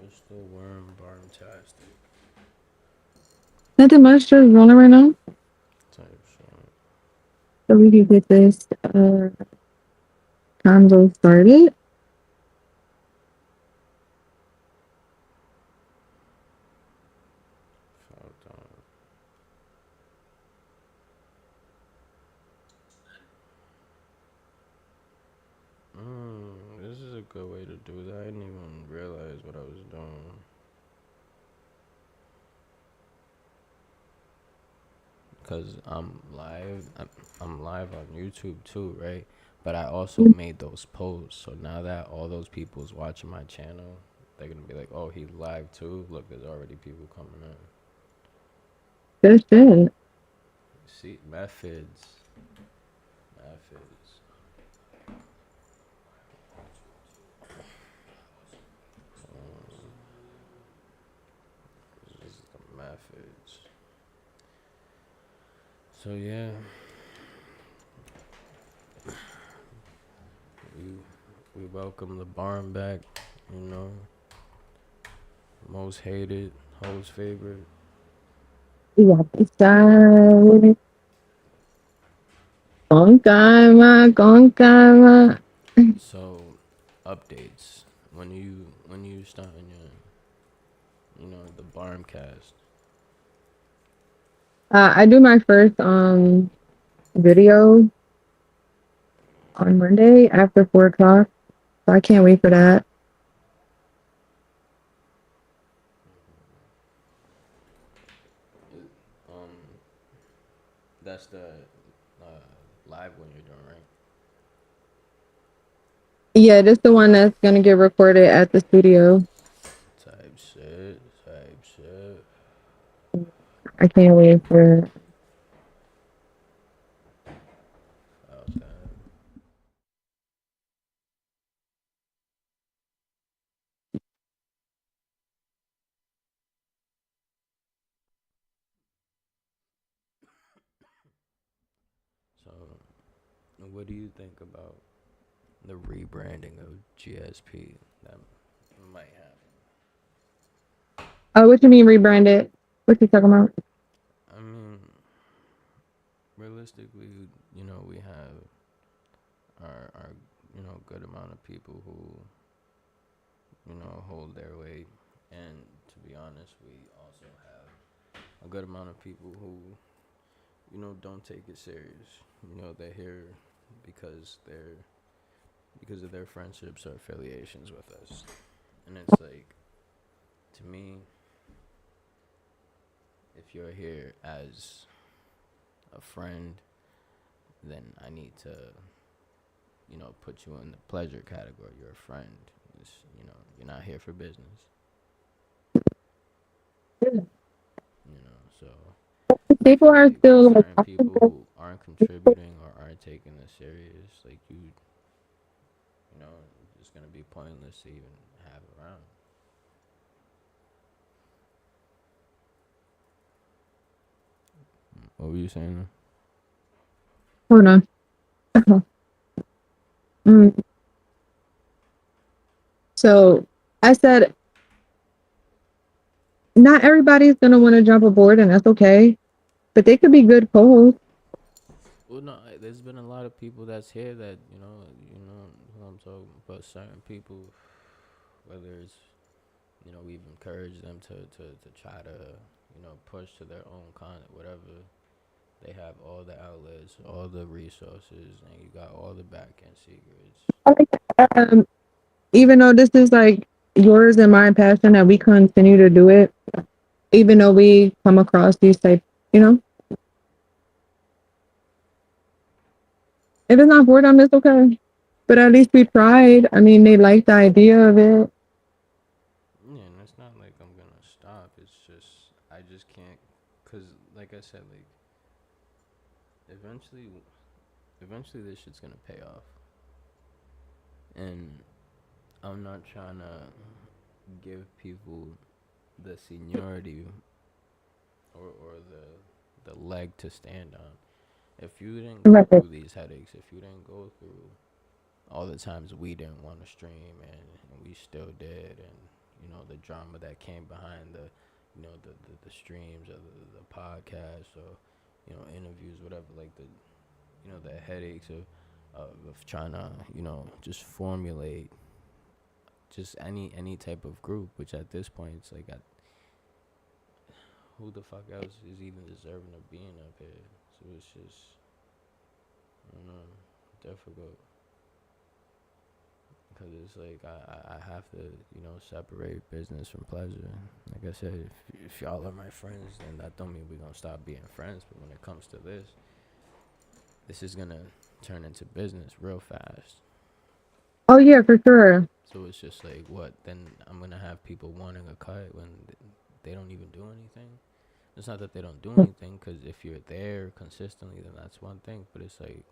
What's the worm barn-tastic Nothing much, just rolling right now. type shit? So we can get this convo started. Fucked up. This is a good way to do that. I didn't even realize what I was doing. Cause I'm live on YouTube too, right? But I also made those posts, so now that all those people's watching my channel, they're gonna be like, "Oh, he's live too." Look, there's already people coming in. Good shit. See, methods. This is the methods. So yeah, we we welcome the barn back. You know, most hated, host favorite. Yeah, style. Con calma. So, updates. When you starting the Barmcast. I do my first video on Monday after 4 o'clock. So I can't wait for that. Um, that's the live one you're doing, right? Yeah, this the one that's gonna get recorded at the studio. Type shit. I can't wait for. About that. So, what do you think about the rebranding of GSP that might happen? Oh, what you mean rebranded? What you talking about? I mean, realistically, we have our good amount of people who hold their weight, and to be honest, we also have a good amount of people who don't take it serious. They're here because of their friendships or affiliations with us, and it's like, to me, if you're here as a friend, then I need to put you in the pleasure category. You're a friend. You're not here for business. So I People feel are like still like, certain people who aren't contributing or aren't taking this serious, like you know, it's gonna be pointless to even have around. What were you saying? hold on. Mm. So I said, not everybody's gonna want to jump aboard, and that's okay. But they could be good co-hosts. Well, no, there's been a lot of people that's here that who I'm talking about. Certain people, whether it's we've encouraged them to try to push to their own content, whatever. They have all the outlets, all the resources, and you got all the back end secrets. I like that. Even though this is like yours and my passion, that we continue to do it, even though we come across these type, you know, if it's not for them, it's okay. But at least we tried. I mean, they like the idea of it. Yeah, and it's not like I'm gonna stop. It's just I just can't, cause like I said, like eventually, eventually this shit's gonna pay off, and I'm not trying to give people the seniority or the leg to stand on. If you didn't go Right. through these headaches, if you didn't go through all the times we didn't want to stream and we still did, and the drama that came behind the streams or the podcast or interviews, whatever, like the headaches of trying to just formulate just any type of group, which at this point it's like who the fuck else is even deserving of being up here? So it's just, I don't know, difficult. Because it's like I have to separate business from pleasure. Like I said, if y'all are my friends, then that don't mean we're gonna stop being friends. But when it comes to this is gonna turn into business real fast. Oh yeah, for sure. So it's just like, what? Then I'm gonna have people wanting a cut when they don't even do anything. It's not that they don't do anything, because if you're there consistently, then that's one thing. But it's like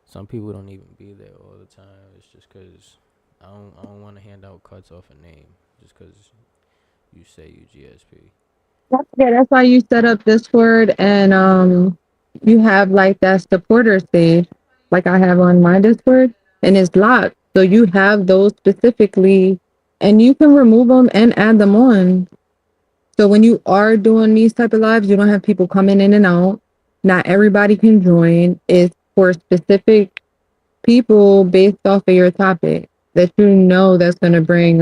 some people don't even be there all the time. It's just because I don't want to hand out cuts off a name just because you say you GSP. Yeah, that's why you set up Discord and you have like that supporter stage, like I have on my Discord, and it's locked. So you have those specifically, and you can remove them and add them on. So when you are doing these type of lives, you don't have people coming in and out. Not everybody can join. It's for specific people based off of your topic that you know that's going to bring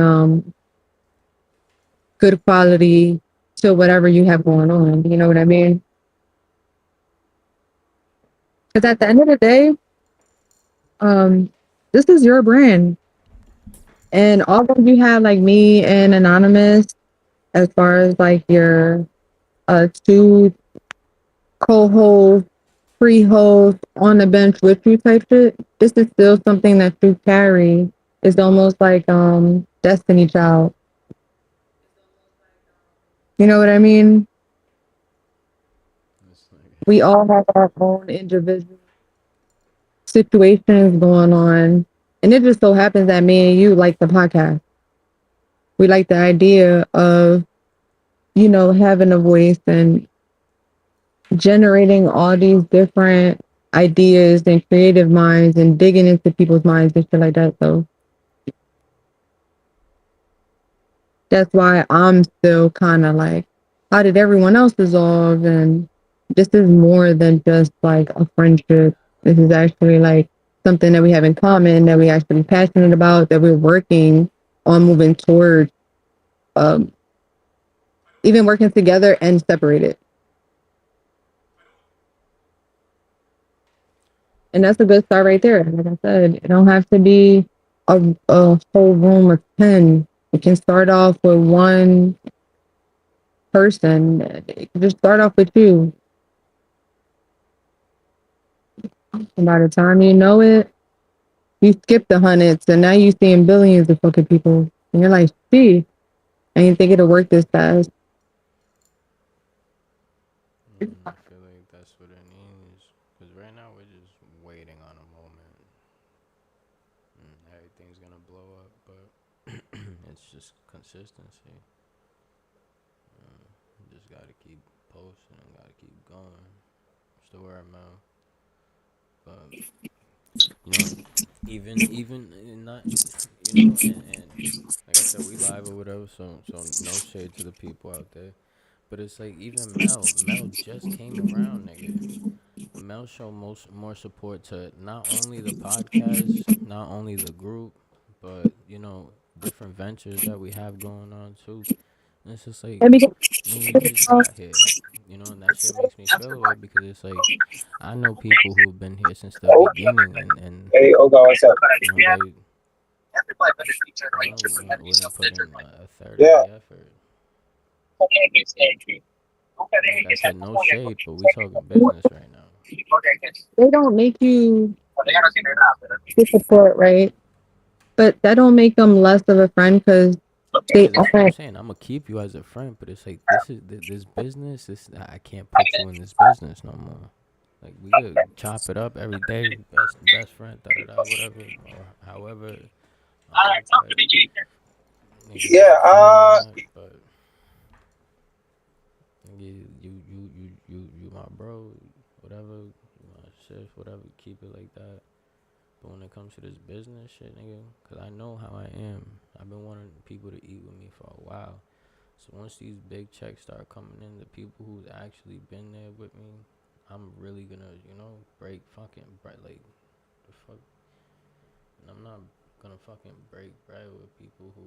good quality to whatever you have going on. You know what I mean? Because at the end of the day, um, this is your brand. And although you have like me and Anonymous, as far as like your two co-hosts, pre-hosts on the bench with you type shit, this is still something that you carry. It's almost like Destiny Child. You know what I mean? It's like, We all have our own individual situations going on. And it just so happens that me and you like the podcast. We like the idea of, having a voice and generating all these different ideas and creative minds and digging into people's minds and shit like that. So that's why I'm still kind of like, how did everyone else dissolve? And this is more than just like a friendship. This is actually like something that we have in common, that we actually passionate about, that we're working on moving towards, um, even working together and separated. And that's a good start right there. Like I said, it don't have to be a whole room of 10. It can start off with one person. It can just start off with you. And by the time you know it, you skip the hundreds and now you're seeing billions of fucking people. And you're like, gee, I didn't think it'll work this fast. I feel like that's what it needs. Because right now we're just waiting on a moment. Everything's gonna blow up, but it's just consistency. You just gotta keep posting and gotta keep going. It's the word, man. But you know, even not, and like I said, we live or whatever, so no shade to the people out there. But it's like even Mel just came around, nigga. Mel showed more support to not only the podcast, not only the group, but different ventures that we have going on too. And it's just like, Let me get nigga, you just got here, and that shit makes me feel away because it's like I know people who've been here since the beginning, and Hey, Oga, what's up? they wouldn't put in a third of Yeah. the effort. Like I said, no shade, but we talking business right now. they don't make you get support, right? But that don't make them less of a friend because they Yeah, that's what I'm are. saying. I'm gonna keep you as a friend, but it's like this business. I can't put you in this business no more. Like we could chop it up every day, best friend, da da da, whatever, or however. But nigga, Yeah, friend or not, but you my bro, whatever, you my sis, whatever. Keep it like that. But when it comes to this business shit, nigga, cause I know how I am. I've been wanting people to eat with me for a while. So once these big checks start coming in, the people who's actually been there with me, I'm really gonna, break fucking bread. Like, the fuck? And I'm not gonna fucking break bread with people who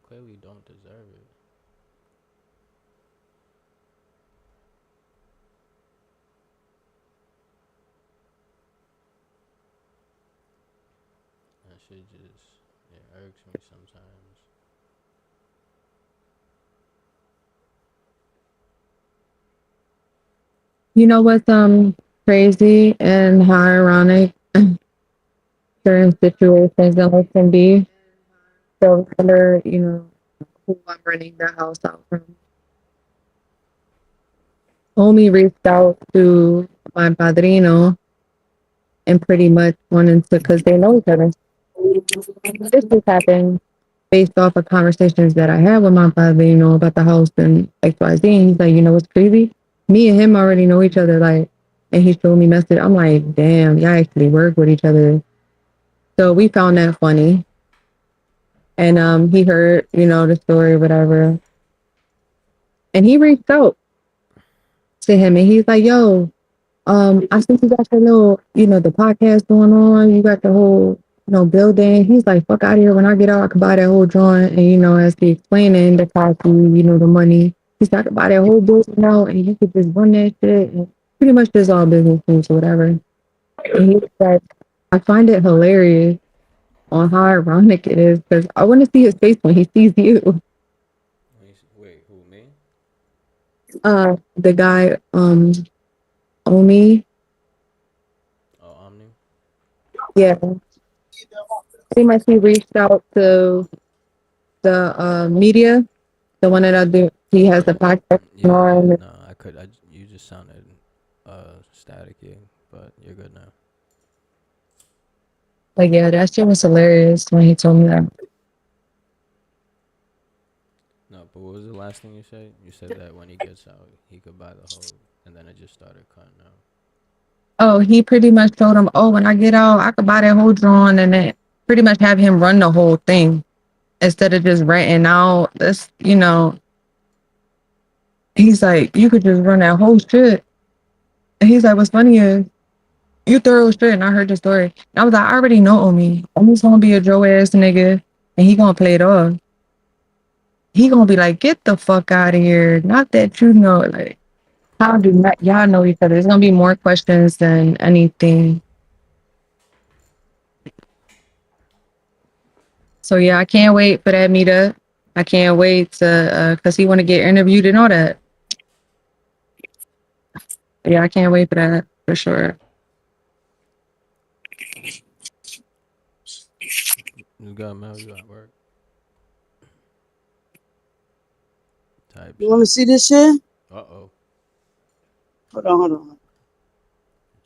clearly don't deserve it. That shit just, it irks me sometimes. You know what's crazy and how ironic certain situations in life can be? So whenever, who I'm renting the house out from, homie reached out to my padrino and pretty much wanted to, because they know each other. This just happened based off of conversations that I had with my father, about the house and XYZ. And he's like, you know what's crazy? Me and him already know each other. Like, and he showed me message. I'm like, damn, y'all actually work with each other. So we found that funny. And he heard, the story, whatever. And he reached out to him and he's like, yo, I think you got your little, the podcast going on. You got the whole, building. He's like, fuck out of here. When I get out, I could buy that whole joint. And, as he explaining the cost, the money. He's like, I could buy that whole building out and you could just run that shit. And pretty much just all business things or whatever. And he said, I find it hilarious on how ironic it is because I want to see his face when he sees you. Wait, who, me? The guy, Omi, Oh, Omni? yeah, pretty much he reached out to the media, the one that I do. He has the podcast Yeah, yeah, on. no, you just sounded staticky, but you're good now. Like, yeah, that shit was hilarious when he told me that. No, but what was the last thing you said? You said that when he gets out, he could buy the whole, and then it just started cutting out. Oh, he pretty much told him, oh, when I get out, I could buy that whole drone and then pretty much have him run the whole thing instead of just renting out. This, he's like, you could just run that whole shit. And he's like, what's funny is you thorough shit. And I heard the story. And I was like, I already know Omi. Omi's gonna be a Joe ass nigga and he gonna play it off. He gonna be like, get the fuck out of here. Not that like, how do not y'all know each other? There's gonna be more questions than anything. So yeah, I can't wait for that meetup. I can't wait to cause he wanna get interviewed and all that. Yeah, I can't wait for that for sure. You got mail, you at work type You want to shit. see this shit? Uh-oh. Hold on, hold on. What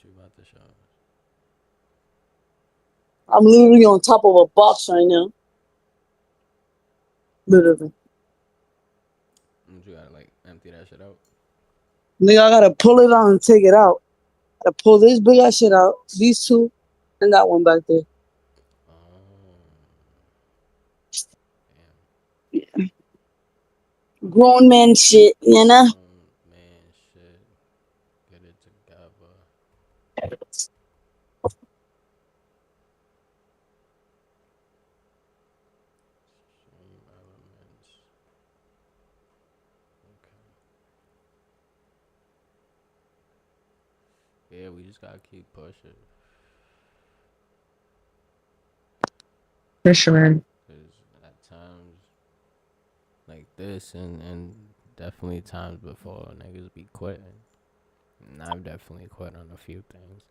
you about to show us? I'm literally on top of a box right now. Literally. What you gotta, like, empty that shit out? Nigga, I gotta pull it out and take it out. I gotta pull this big ass shit out, these two, and that one back there. Oh, damn. Grown man shit, you know? Grown man shit. Get it together. Stream elements. Okay. Yeah, we just gotta keep pushing. For sure. Because at times like this, and definitely times before, niggas be quitting. And I've definitely quit on a few things.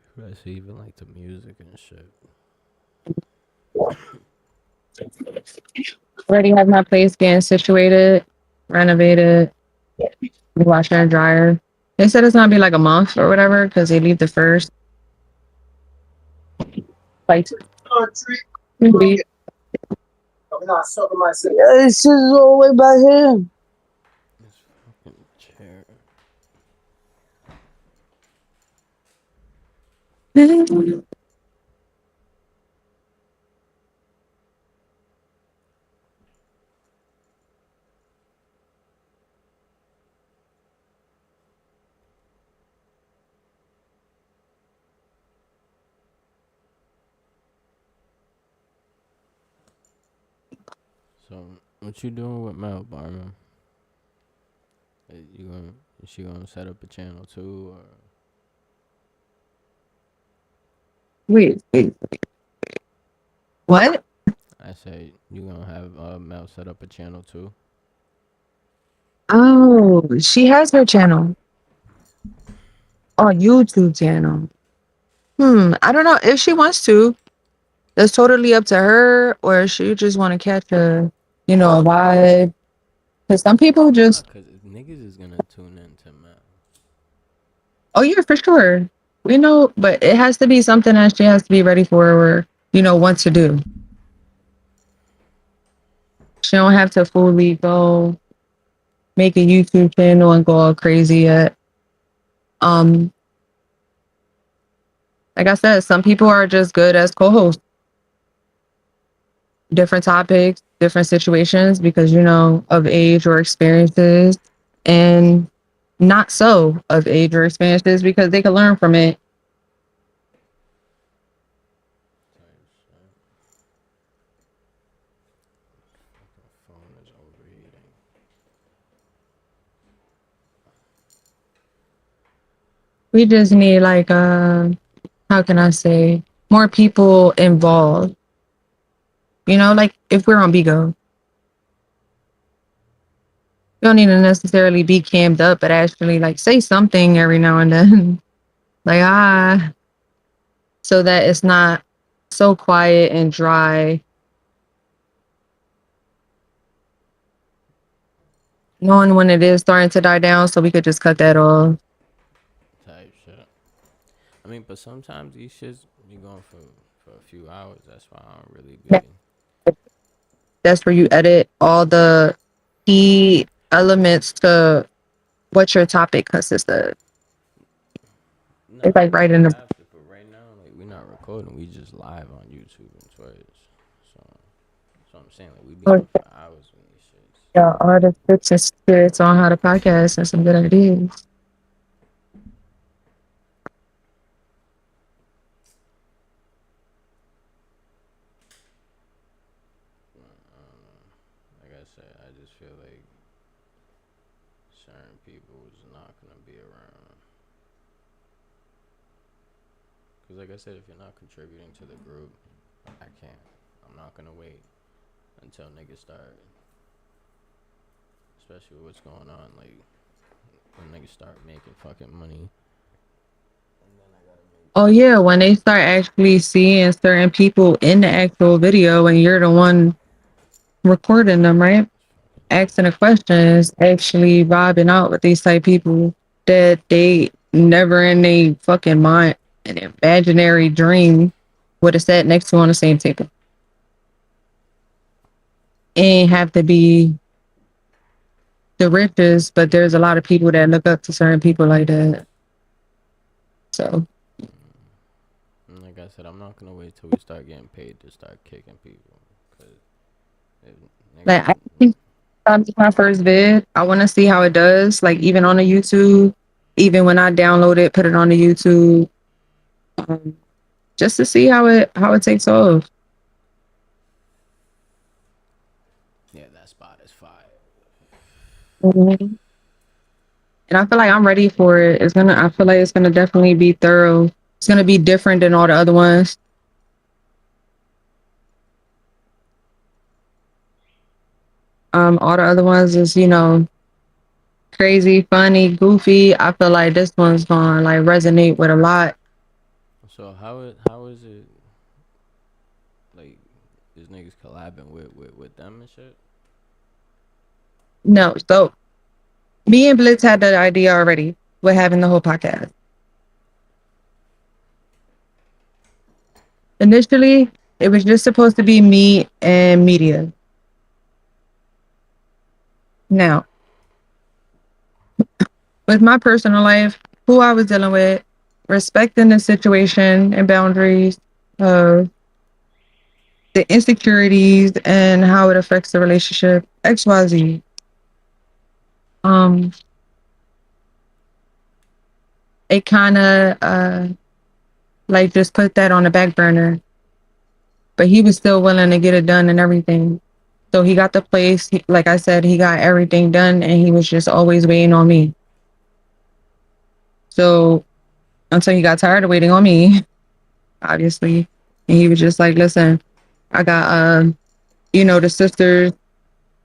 Especially even like the music and shit. Already have my place getting situated, renovated, washer and dryer. They said it's gonna be like a month or whatever because they leave the first like 2 weeks. Yeah, this shit is all the way back here. This fucking chair. So what you doing with Mel, Barman? You gonna is she gonna set up a channel too, or Wait. What? I say you gonna have Mel set up a channel too? Oh, she has her channel. Oh, YouTube channel. I don't know if she wants to. That's totally up to her, or she just want to catch a vibe. Because some people Nah, just, cause niggas is gonna tune into Mel. oh yeah, for sure. We know, but it has to be something that she has to be ready for, or wants to do. She don't have to fully go make a YouTube channel and go all crazy yet. Um, like I said, some people are just good as co-hosts, different topics, different situations because of age or experiences, and not so of age or experiences because they can learn from it. Type shit. Fucking phone is overheating. We just need like how can I say more people involved. Like if we're on Bigo, you don't need to necessarily be cammed up, but actually like say something every now and then. Like so that it's not so quiet and dry. Knowing when it is starting to die down, so we could just cut that off. Type shit. I mean, but sometimes these shits be going for a few hours. That's why I don't really be. That's where you edit all the key elements to what your topic consists of. It's Nah, like right we in the. have to, but right now, like we not recording. We just live on YouTube and Twitch. So that's what I'm saying. Like we be Oh, on for hours with these shits. yeah, all the tips and spirits on how to podcast and some good ideas. I don't know. Like I said, I just feel like certain people is not gonna be around. Cause like I said, if you're not contributing to the group, I can't. I'm not gonna wait until niggas start, especially with what's going on. Like when niggas start making fucking money, and then I gotta make. Oh yeah, when they start actually seeing certain people in the actual video and you're the one recording them, right? Asking the questions, actually vibing out with these type people that they never in a fucking mind, an imaginary dream would have sat next to on the same table. Ain't have to be the richest, but there's a lot of people that look up to certain people like that. So And like I said, I'm not gonna wait till we start getting paid to start kicking people. Cause if like niggas, I think that's my first vid. I want to see how it does, like even on the YouTube, even when I download it, put it on the YouTube, um, just to see how it takes off. yeah, that spot is fire. Mhm. And I feel like I'm ready for it. I feel like it's gonna definitely be thorough. It's gonna be different than all the other ones. All the other ones is, crazy, funny, goofy. I feel like this one's gonna like resonate with a lot. So how is it like? Is niggas collabing with them and shit? No, so me and Blitz had the idea already with having the whole podcast. Initially, it was just supposed to be me and media. Now, with my personal life, who I was dealing with, respecting the situation and boundaries of the insecurities and how it affects the relationship, XYZ. Um, it kind of like just put that on the back burner, but he was still willing to get it done and everything. So he got the place. Like I said, he got everything done, and he was just always waiting on me. So until he got tired of waiting on me, obviously, and he was just like, "Listen, I got the sisters.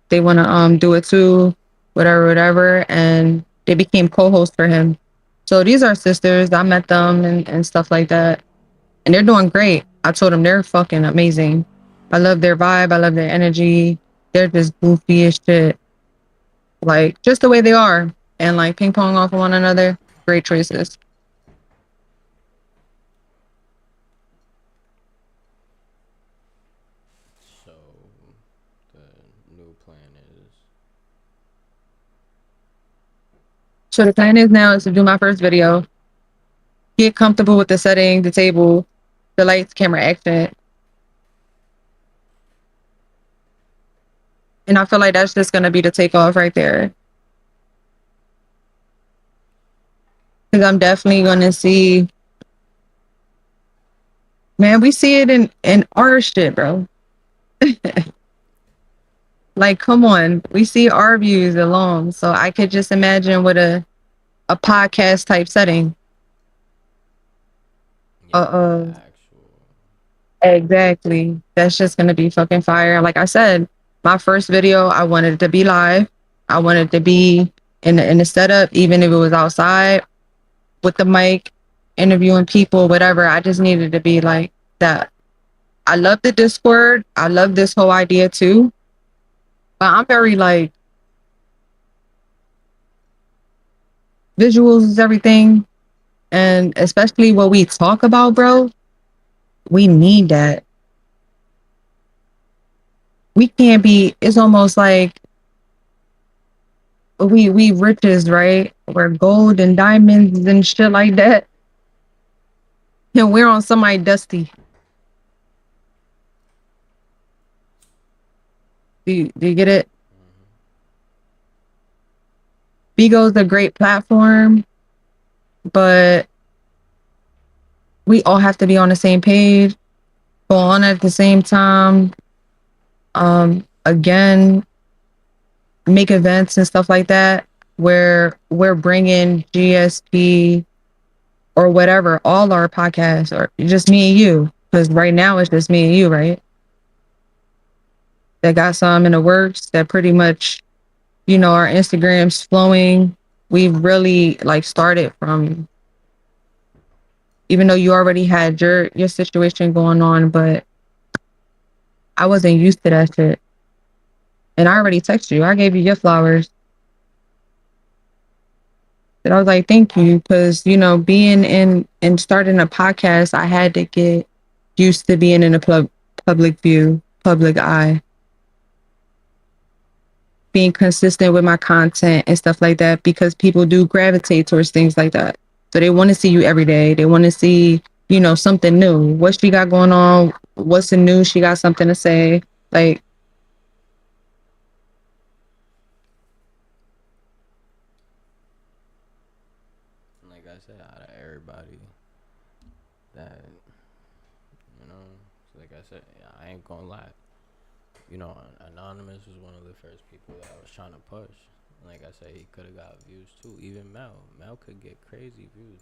They want to do it too, whatever, whatever." And they became co-hosts for him. So these are sisters. I met them and stuff like that, and they're doing great. I told them they're fucking amazing. I love their vibe. I love their energy. They're just goofy as shit, like just the way they are, and like ping pong off of one another. Great choices. So the new plan is So the plan is now is to do my first video, get comfortable with the setting, the table, the lights, camera, action, and I feel like that's just gonna be the takeoff right there. Because I'm definitely gonna see, man. We see it in our shit, bro. Like, come on, we see our views alone. So I could just imagine what a podcast type setting. yeah, like an Uh, actual. exactly. That's just gonna be fucking fire. Like I said, my first video, I wanted it to be live. I wanted to be in the setup, even if it was outside with the mic, interviewing people, whatever. I just needed to be like that. I love the Discord. I love this whole idea too. But I'm very like visuals is everything. And especially what we talk about, bro, we need that. We can't be, it's almost like we riches, right? We're gold and diamonds and shit like that. And we're on somebody dusty. Do you get it? Mm-hmm. Bigo's a great platform, but we all have to be on the same page, go on at the same time. Again, make events and stuff like that where we're bringing GSP or whatever, all our podcasts, or just me and you. Because right now it's just me and you, right? That got some in the works that pretty much, our Instagram's flowing. We've really like started from, even though you already had your situation going on, but I wasn't used to that shit. And I already texted you. I gave you your flowers. And I was like, thank you. Because, being in and starting a podcast, I had to get used to being in a public view, public eye, being consistent with my content and stuff like that, because people do gravitate towards things like that. So they want to see you every day. They want to see, something new. What she got going on? What's the news? She got something to say. Like, Like I said, out of everybody that you know, like I said, yeah, I ain't gonna lie. Anonymous was one of the first people that I was trying to push. Like I said, he could have got views too. Even Mel could get crazy views.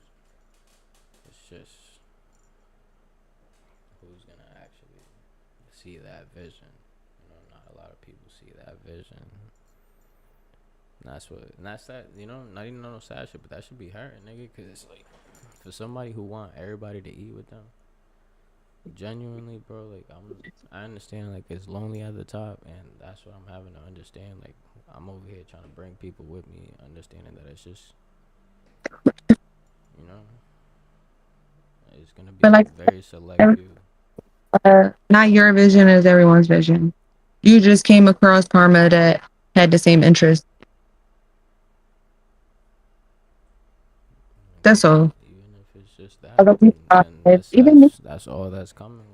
It's just who's gonna actually see that vision. Not a lot of people see that vision. And that's that. Not even no sad shit, but that should be hurting, nigga. Cause it's like for somebody who want everybody to eat with them, genuinely, bro. Like I understand like it's lonely at the top, and that's what I'm having to understand. Like I'm over here trying to bring people with me, understanding that it's just, you know, it's gonna be but a like, very select few. not your vision is everyone's vision. You just came across karma that had the same interest. That's all. Even if it's just that, Other then people out then there, that's even me, that's that's all that's coming.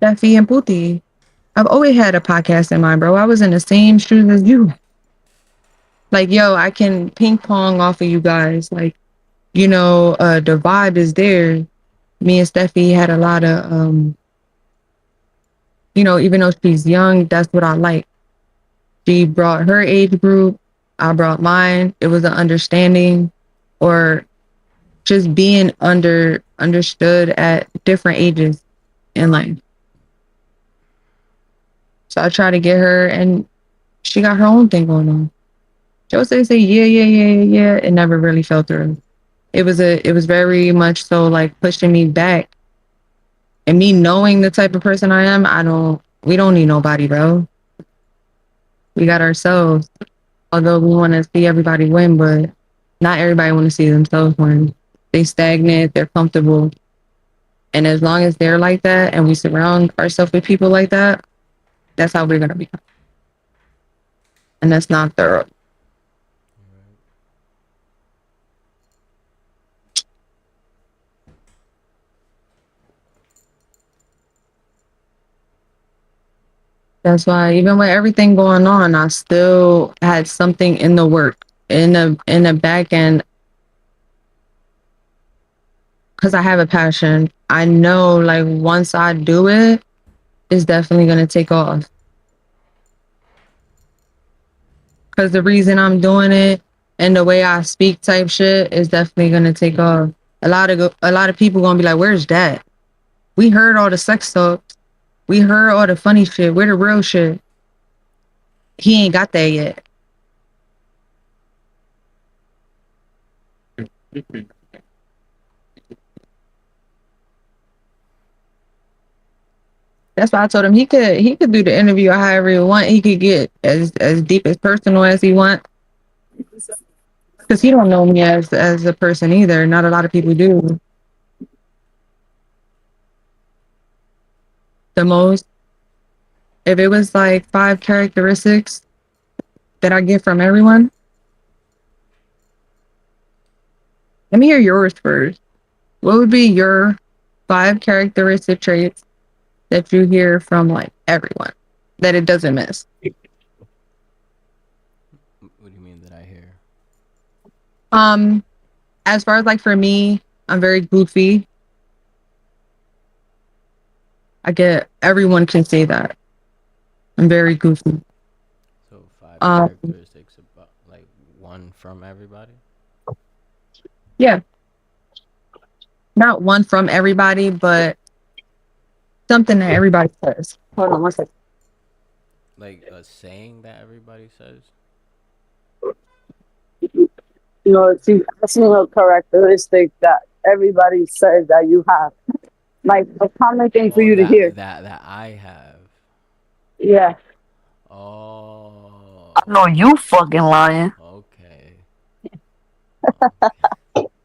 Steffi and Puti. I've always had a podcast in mind, bro. I was in the same shoes as you. Like, yo, I can ping pong off of you guys. Like, the vibe is there. Me and Steffi had a lot of Even though she's young, that's what I like. She brought her age group, I brought mine. It was an understanding or just being understood at different ages in life. So I try to get her, and she got her own thing going on. Jose say yeah, yeah, yeah, yeah, yeah. It never really fell through. It was very much so like pushing me back, and me knowing the type of person I am. We don't need nobody, bro. We got ourselves. Although we want to see everybody win, but not everybody want to see themselves win. They stagnant, they're comfortable. And as long as they're like that and we surround ourselves with people like that, that's how we're gonna be. And that's not thorough. Right. That's why even with everything going on, I still had something in the work, in the back end, because I have a passion. I know like once I do it, it's definitely gonna take off. Because the reason I'm doing it and the way I speak type shit is definitely gonna take off. A lot of people gonna be like, "Where's that? We heard all the sex talk. We heard all the funny shit. Where the real shit? He ain't got that yet." That's why I told him he could do the interview however he want. He could get as deep as personal as he want because he don't know me as a person either. Not a lot of people do. The most, if it was like 5 characteristics that I get from everyone, let me hear yours first. What would be your 5 characteristic traits that you hear from like everyone that it doesn't miss? What do you mean that I hear? Um, as far as like for me, I'm very goofy. I get everyone can say that. I'm very goofy. So five Um, characteristics about like one from everybody. yeah, not one from everybody, but something that everybody says. Hold on one second. Like a saying that everybody says. See, that's a characteristic that everybody says that you have. Like a common thing for Oh, you to hear. that I have. Yeah. I Oh, know you fucking lying. okay, okay, okay.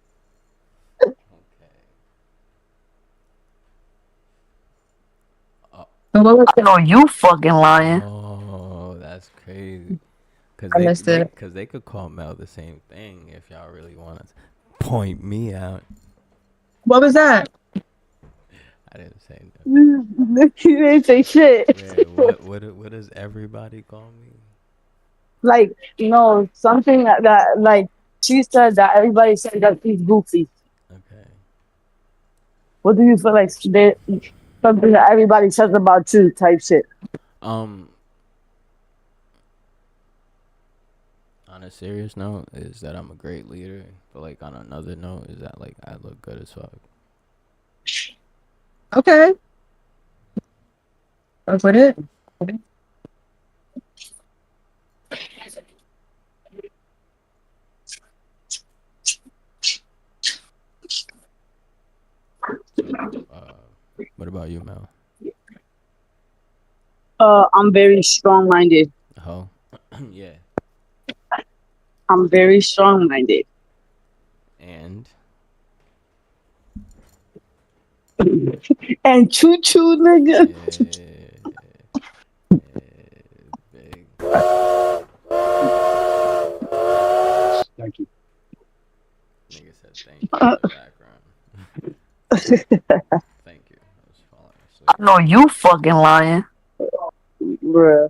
Oh, So what was I know you fucking lying. oh, that's crazy. Cause I missed it? they could call Mel the same thing if y'all really want to point me out. What was that? I didn't say no. You didn't say shit. Wait, what does everybody call me? Like, something that like she said that everybody said that she's goofy. Okay. What do you feel like something that everybody says about you type shit? Um, on a serious note, is that I'm a great leader. But like on another note, is that like I look good as fuck. Okay, that's what it. So, what about you, Mel? I'm very strong minded. Oh, yeah. I'm very strong minded. And And choo choo, nigga. yeah, yeah, big. Nigga said thank you in the background. Thank you. I was falling I asleep. know you fucking lying. Bruh.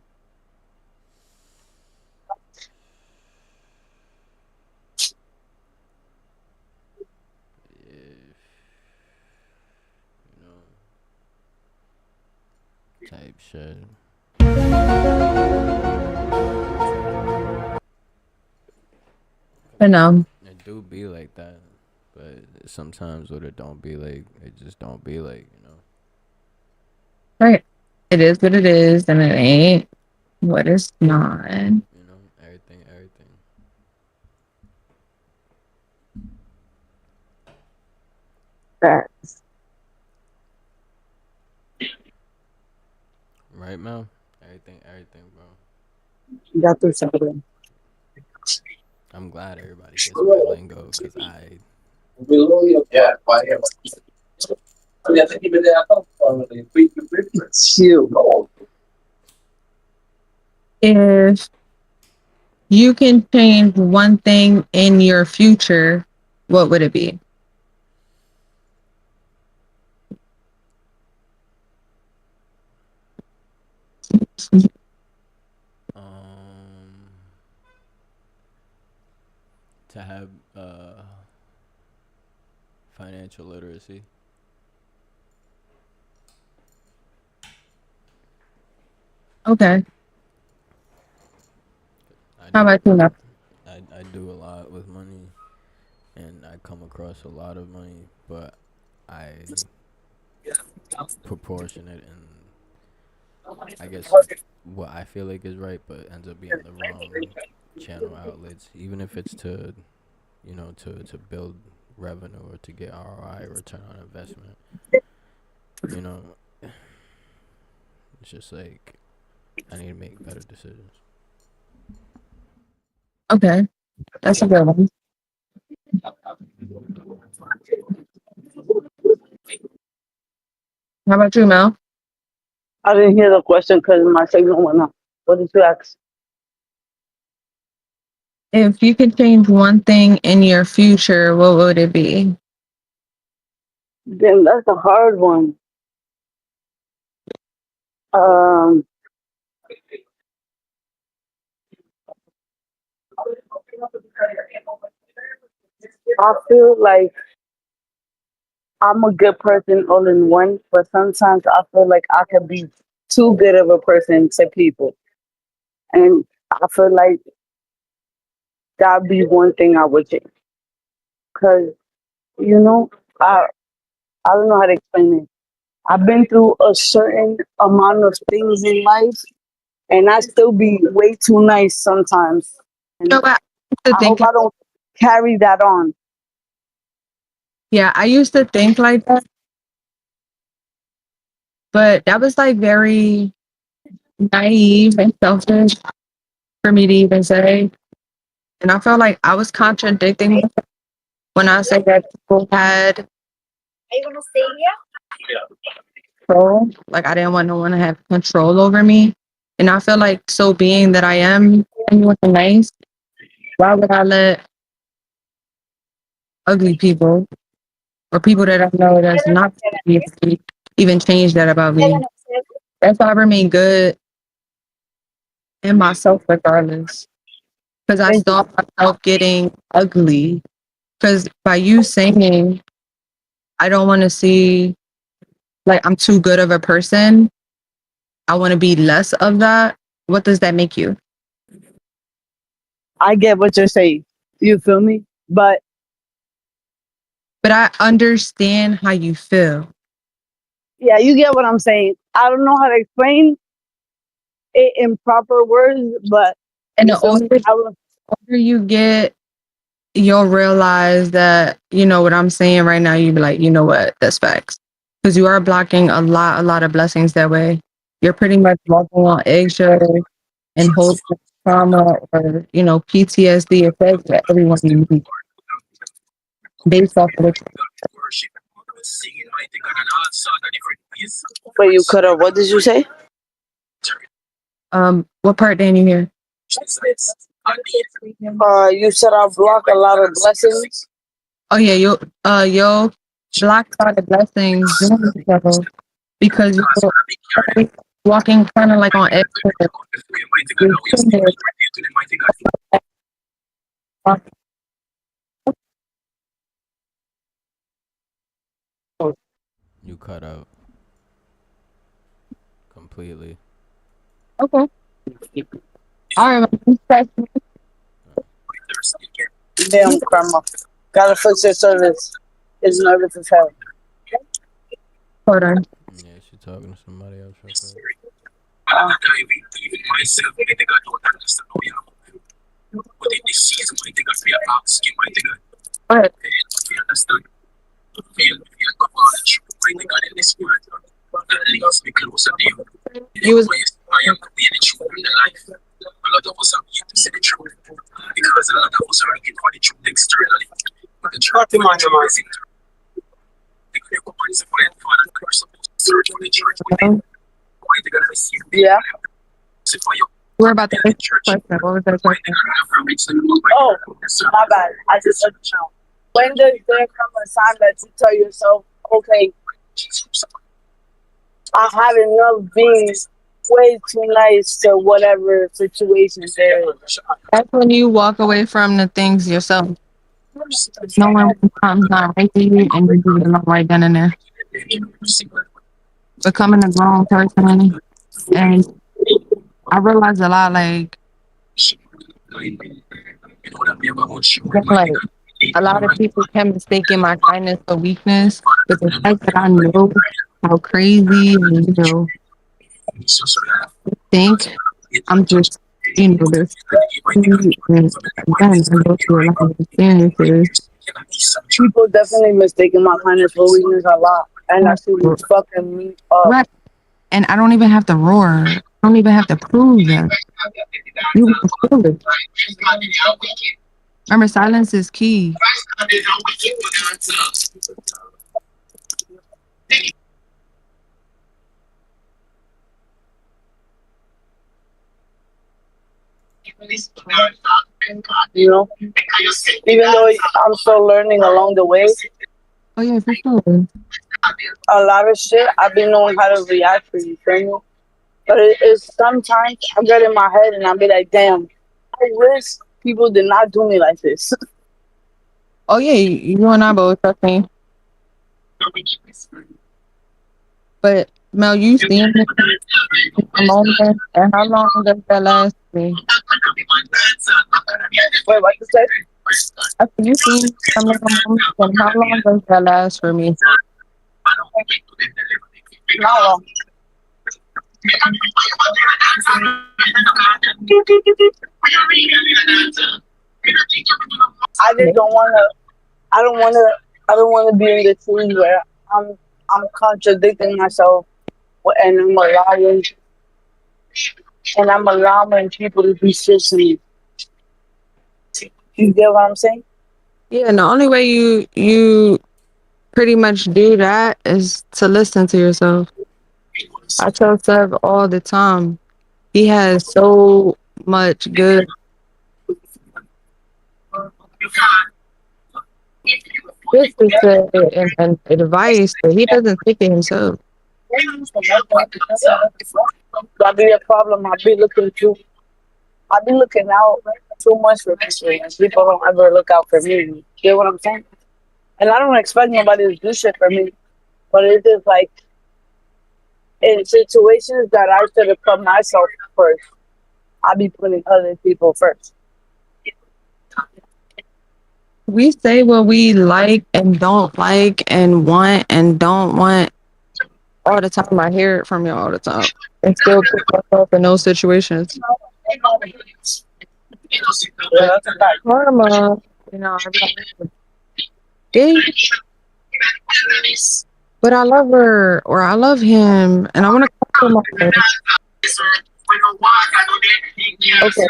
If you know, type shit. I know. It do be like that, but sometimes what it don't be like, it just don't be like, you know. Right. It is what it is, and it ain't what it's not. You know, everything. That Right, Mel? Everything, bro. you got through something. I'm glad everybody gets my lingo, cause I Chill. If you can change one thing in your future, what would it be? um to have financial literacy. Okay. I How do about you now? I do a lot with money, and I come across a lot of money, but I proportion it and I guess what I feel like is right, but ends up being the wrong channel outlets. Even if it's to, to build revenue or to get ROI, return on investment. You know, it's just like I need to make better decisions. Okay. That's a good one. How about you, Mel? I didn't hear the question because my signal went out. What did you ask? If you could change one thing in your future, what would it be? Damn, that's a hard one. Um, I feel like I'm a good person all in one, but sometimes I feel like I could be too good of a person to people. And I feel like that'd be one thing I would change. Because, you know, I, I don't know how to explain it. I've been through a certain amount of things in life, and I still be way too nice sometimes. You know And what? I used to I hope think, I don't carry that on. yeah, I used to think like that, but that was like very naive and selfish for me to even say. And I felt like I was contradicting myself when I said that people had control. Like I didn't want no one to have control over me. And I feel like so being that I am genuine and nice, why would I let ugly people or people that I know that's not even change that about me? That's why I remain good in myself regardless. Because I Thank you. stop myself getting ugly. Because by you saying I don't want to see like I'm too good of a person, I want to be less of that. What does that make you? I get what you're saying. You feel me? But But I understand how you feel. yeah, you get what I'm saying. I don't know how to explain it in proper words, but And you the feel me? older you get, you'll realize that, you know what I'm saying right now, you'd be like, you know what, that's facts. Because you are blocking a lot of blessings that way. You're pretty much walking on eggshells and holding trauma or, PTSD effects that everyone needs based off of Wait, you cut off. What did you say? what part didn't you hear? You said I block a lot of blessings. Oh yeah, you'll block a lot of blessings doing so because you're walking kind of like on eggshells. You're timid. You cut out completely. Okay. All right. Damn, karma. Gotta fix your service. It's nervous as hell. Hold on. Yeah, she talking to somebody else real quick. Uh, All right. You was yeah. we're about to ask a question. What was that question? Oh, my bad. I just let you know. When does there come a time that you tell yourself, okay, I have enough being way too nice to whatever situation there is? That's when you walk away from the things yourself, knowing when time's not right for you, and you do it alone right then and there. Becoming a grown person, and I realized a lot. Like a lot of people can mistake my kindness for weakness, but the fact that I know how crazy and think I'm just this and again I go through a lot of experiences. People definitely mistaken my kindness for weakness a lot. And that shit be fucking me up. Right. And I don't even have to roar. I don't even have to prove that. You can feel it. Remember, silence is key. You know? Even though I'm still learning along the way, Oh yeah, for sure. a lot of shit I've been knowing how to react for you, feel me? But it's sometimes I get in my head and I be like, damn, I wish people did not do me like this. Oh yeah, you and I both trust me. But Mel, you seen it in a moment, and how long does that last me? Wait, what you say? After you seen some of the moments, and how long does that last for me? Not long. I just don't wanna I don't wanna I don't wanna be in the scene where I'm contradicting myself and I'm allowing people to be shit to me. You get what I'm saying? Yeah, and the only way you pretty much do that is to listen to yourself. I tell Seb all the time. He has so much good wisdom and advice, but he doesn't take it himself. That be a problem. I be looking out too much for people and people don't ever look out for me. You get what I'm saying? And I don't expect nobody to do shit for me. But it's just like in situations that I should have put myself first, I be putting other people first. We say what we like and don't like and want and don't want all the time. I hear it from you all the time. And still put myself in those situations. Yeah, that's a fact. Karma, I be like, "Hey, but I love her or I love him and I want to compromise." Okay, okay.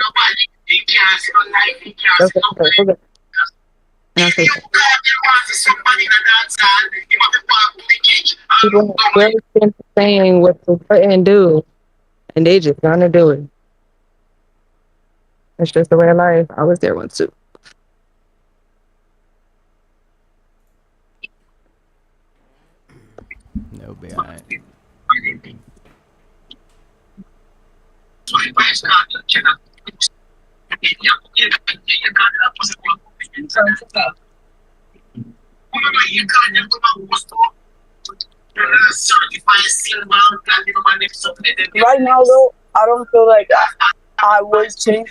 And I say, people really been saying what to put and do, and they just gonna do it. It's just the way of life. I was there once too. They'll be alright. Right now, though, I don't feel like I would change.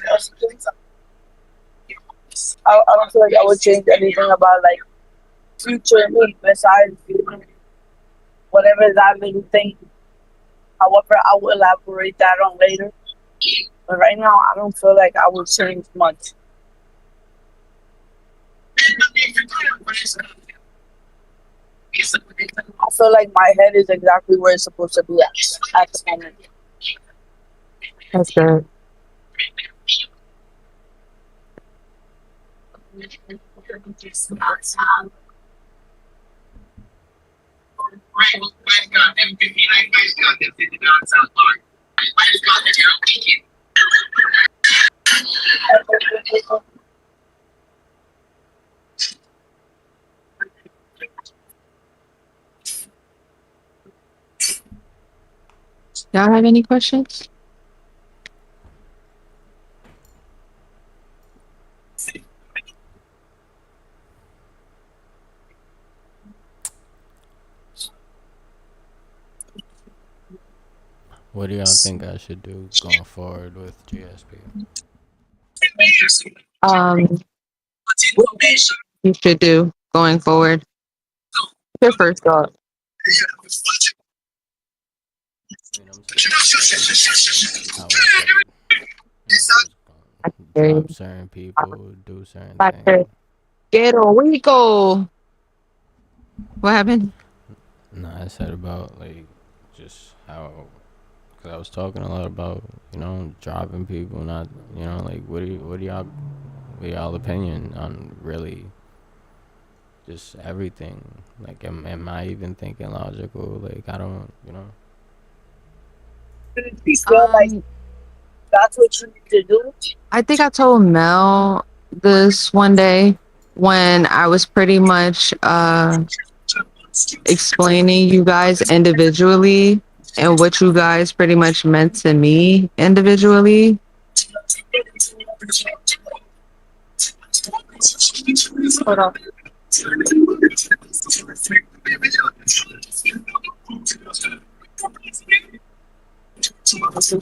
I don't feel like I would change anything about like future me besides whatever that little thing. However, I will elaborate that on later. But right now, I don't feel like I would change much. I feel like my head is exactly where it's supposed to be at the moment. That's good. Y'all have any questions? What do y'all think I should do going forward with GSP? Um, you should do going forward? Your first thought. I mean, I'm taking it how I said. You know, just I drop can certain people, do certain say, things. get a Rico. What happened? No, I said about like just how, cause I was talking a lot about dropping people, not like what y'all opinion on really just everything. Like, am I even thinking logical? Like, I don't, You feel like Um, that's what you need to do. I think I told Mel this one day when I was pretty much explaining you guys individually and what you guys pretty much meant to me individually. Hold on.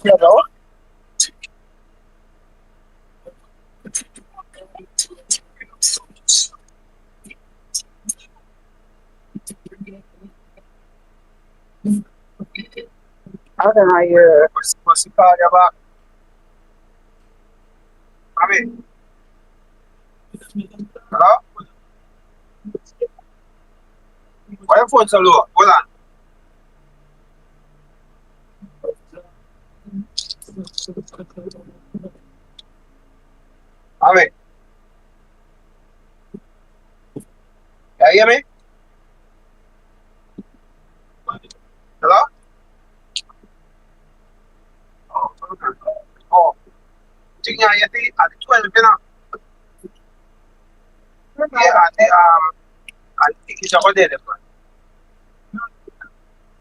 Hello? I don't know your. What's the call about? I mean, hello? Why your phone so low? Hold on. I mean, can you hear me? Hello? Oh, okay. Oh, think you see at the 12, you know? Yeah, I think it's over there.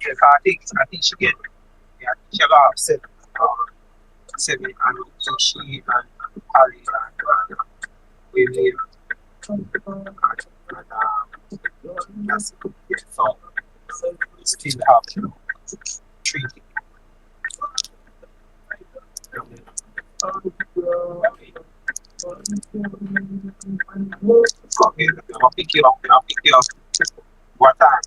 Yeah, I think she get, yeah, she got upset. 7 and so she and Ali and we live and that's yeah, so still have to treat it. Okay, I'll pick you up. I'll pick you up. What time?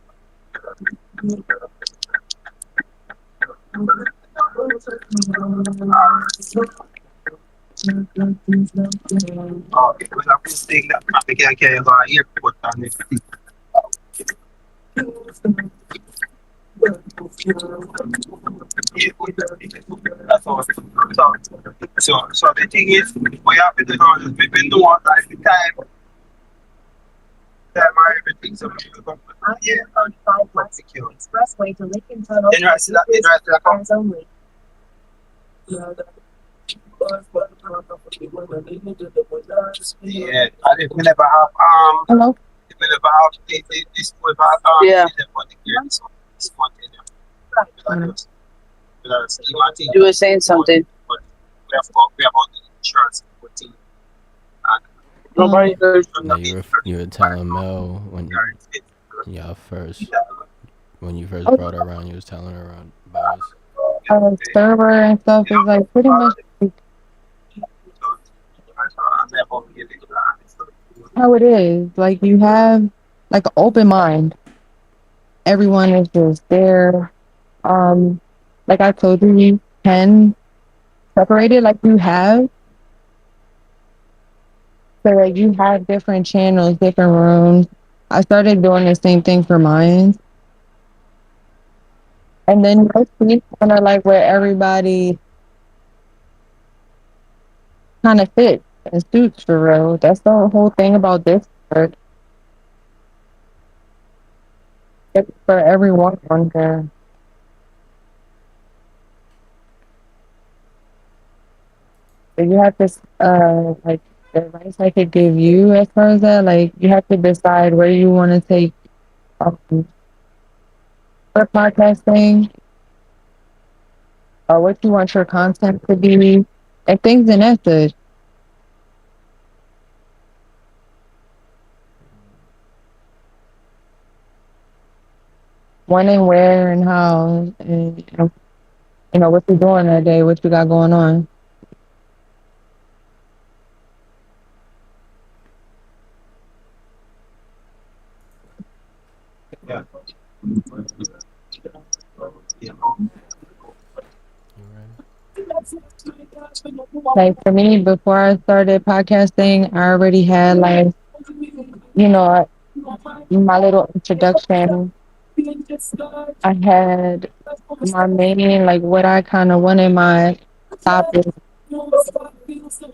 Okay, well, I'm just saying that I can't carry you to the airport and everything. Yeah, that's all. So the thing is, what happened to know is we've been doing like the time and everything, so we will go. Yeah, secure. Expressway to Lincoln Tunnel. Then I see that, only. Yeah, and if we never have Hello? if we never have this we have yeah. For the year, so it's continue. You were saying something. But we have all the insurance thing. And nobody heard No, you were telling Mel when y'all first When you first brought her around, you was telling her about us. Server and stuff is like pretty much how it is. Like you have like an open mind. Everyone is just there. Um, like I told you, you can separate it like you have. So like you have different channels, different rooms. I started doing the same thing for mine. And then mostly kind of like where everybody kind of fits and suits for real. That's the whole thing about this part. It's for everyone on there. So you have to, like, the advice I could give you as far as that, like, you have to decide where you want to take um, your podcasting or what you want your content to be and things in that such. When and where and how, and, what you're doing that day, what you got going on. You right? Like for me, before I started podcasting, I already had like, you know, my little introduction. I had my main, like what I kind of wanted my topic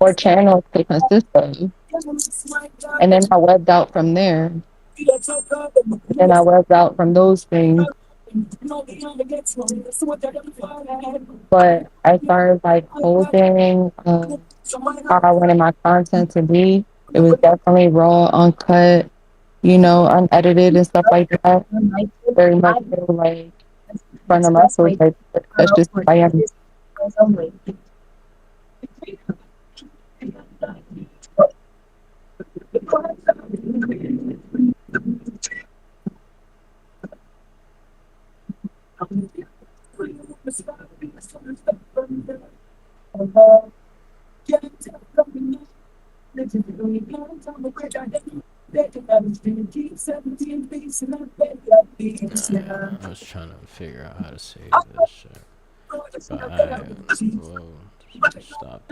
or channel to consist of. And then I webbed out from there. And I webbed out from those things. But as far as like holding how I wanted my content to be, it was definitely raw, uncut, unedited and stuff like that. Very much so like from the muscles, like that's just who I am. I was trying to figure out how to save this shit. But I will stop